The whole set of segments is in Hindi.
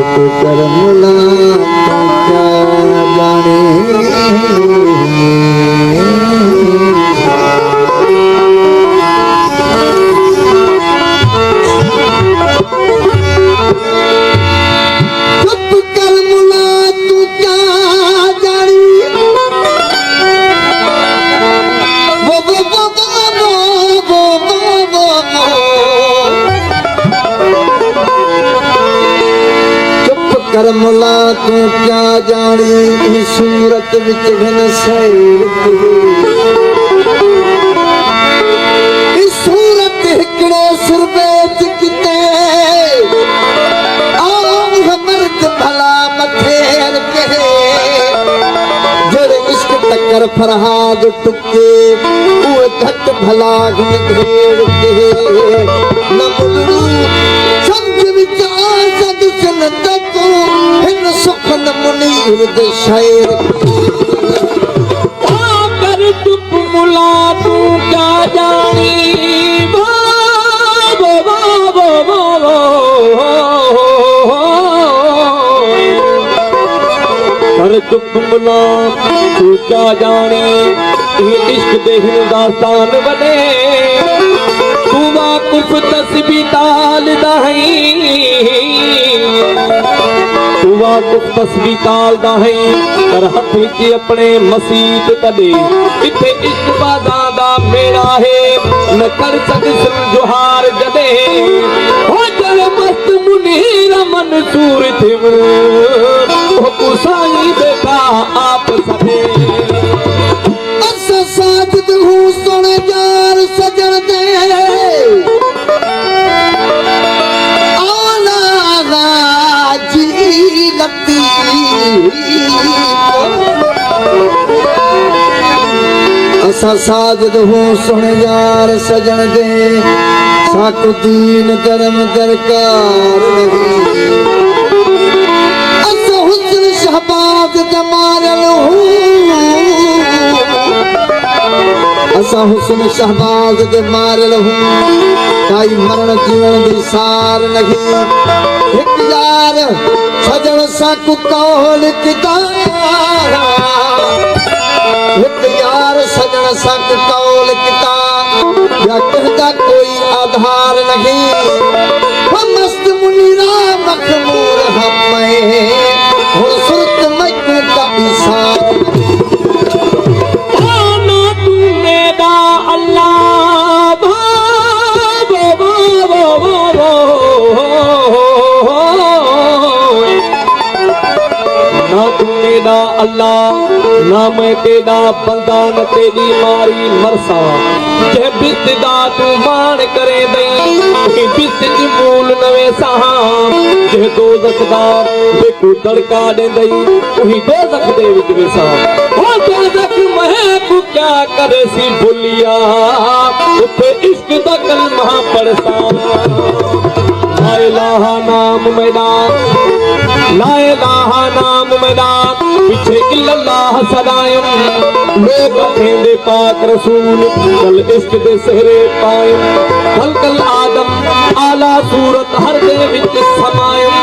करमुला क्या जाने चुप करमुला तू क्या जानी वो करमुला तू क्या जानी सूरत विच घन सैर सूरत हिकड़ो सुरबे च किते आम मर्द भला मथेर के जड़ इश्क टक्कर फरहाद टुके उहे घट भला घेर के न मुलड़ू समझ विच आ सद सन तको हिन सुखन मुनीर दे शायर कर चुप मुला तू क्या जानी कर चुप मुला तू क्या जाने इश्क दे दास्तान बने तू वाकुफ तस्बी ताल दही तू वाकुफ तस्बी ताल दही कर हथ विच अपने मसीत तदे इथे इश्क बादा दा मेरा है न कर सकसन जोहार जदे हो जल मस्त मुनीर मंसूर थिव हो कुसाई देखा आप सभे असा साजद हूँ सुन यार सजन दे आला जी लती असा साजद हूँ सुन यार सजन दे साकु दीन धर्म दरकार नहीं असा हुस्न शहबाज जमाल हूँ असा हुस्न शहबाज दे मारल हूँ काई मरण जीवन दी सार नहीं एक यार सजन साकु कौल कितार एक यार सजन साकु कौल कितार या कहता कोई आधार नहीं हम मस्त मुनीरा मखमूर हमें हुन सुरत मजनू का इशार अल्लाह ना मैं तेरा बंदा न तेरी मारी मरसा जे बिस्दा तू मान करे दई बिस्त मूल नवे सहा जे दो जखदार देखो तड़का दे दई वही दो जख दे विच वेसा ओ दो जख महक क्या करे सी भुलिया उथे इश्क दा कलमा पढ़सा ला इलाहा नाम मैदान ला इलाहा नाम मैदान पीछे इल्लल्लाह सदायम लोग कहंदे पाक रसूल कल इश्क दे सहरे पायम कल कल आदम आला सूरत हर दे विच समायम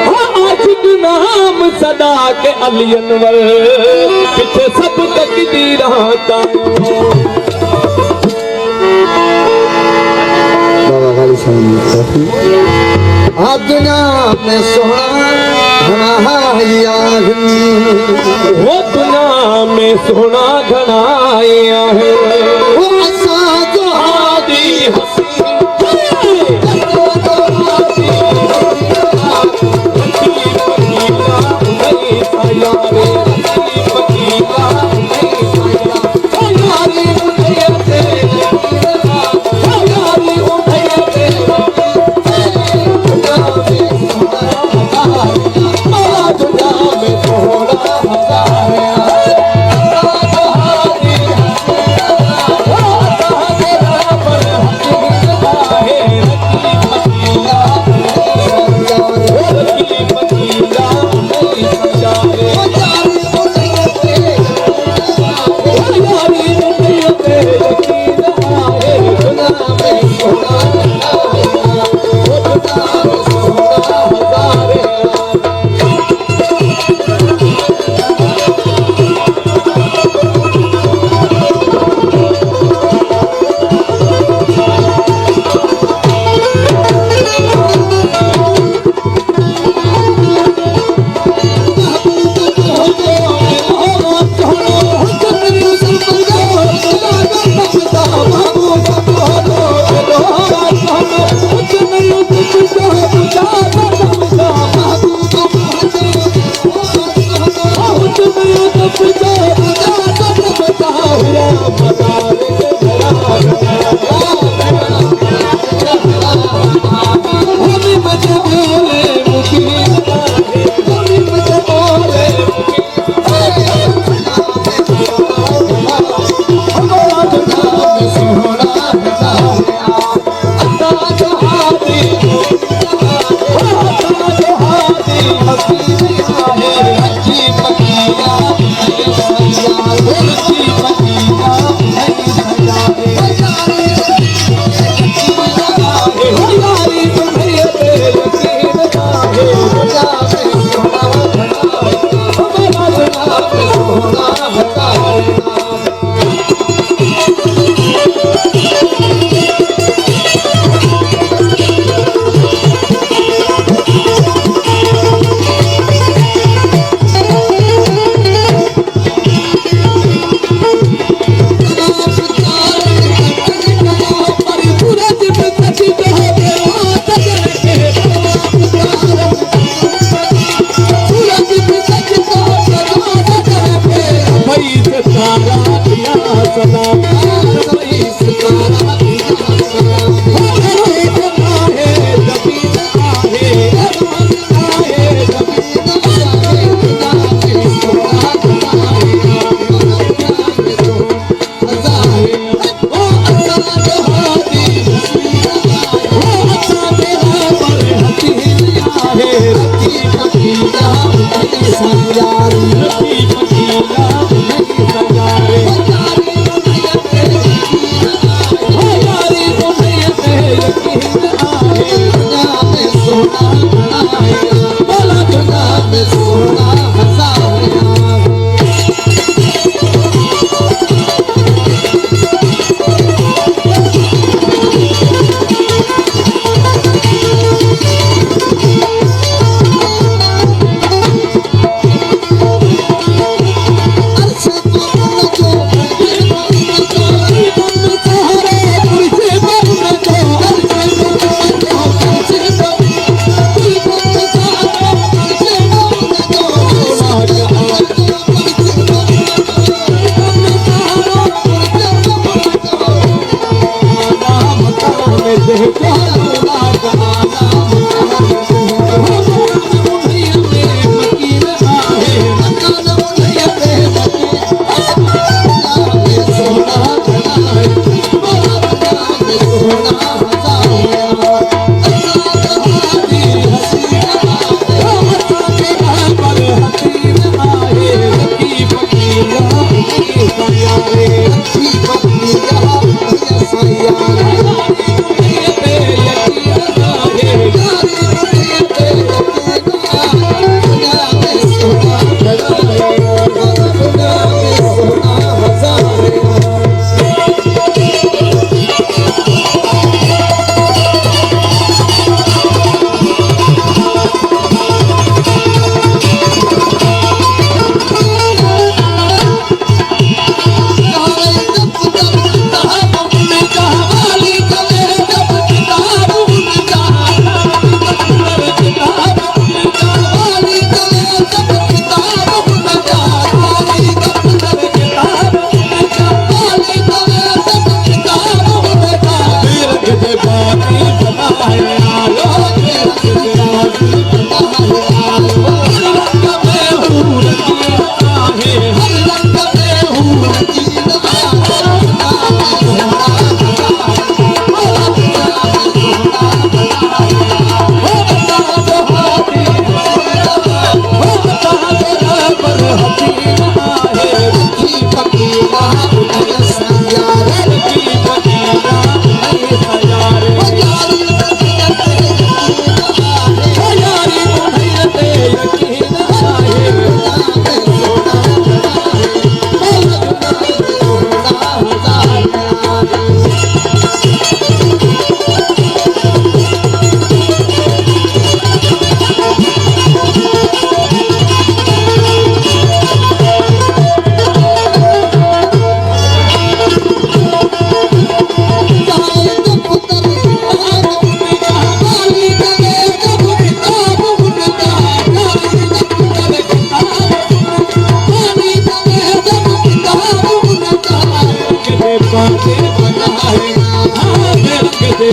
हा आशिक नाम सदा के अली अनवर पीछे सब तकदीर बाबा गाली आप दुनिया में सोना घना वो दुनिया में सोना घनाया है वो असा जो हादी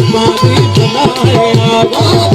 पानी बनाए